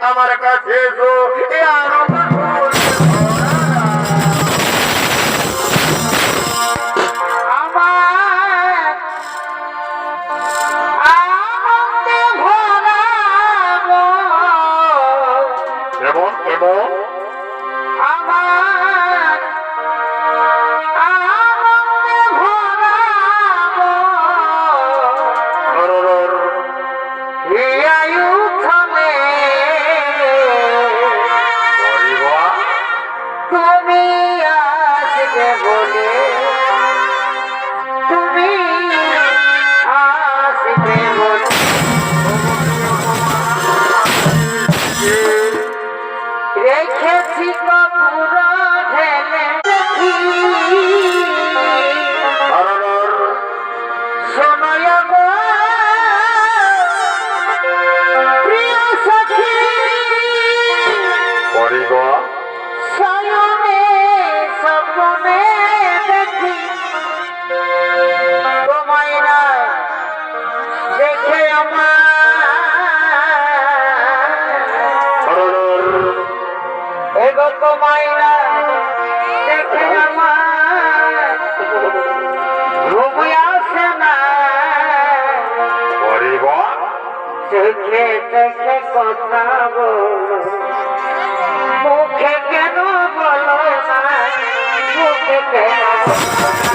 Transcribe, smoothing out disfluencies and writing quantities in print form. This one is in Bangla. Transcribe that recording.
আমার কাছে এসো এ কেমন কেমন রেখেছি পুরো ঢেলে শোনয় গো প্রিয় সখী শয়নে স্বপ্নে দেখি তোমায় না দেখে আমার এগো তোমায় না দেখে আমার ঘুম আসে না দেখে দেখে কথা বলো মুখে কেন বলো না মুখে কেন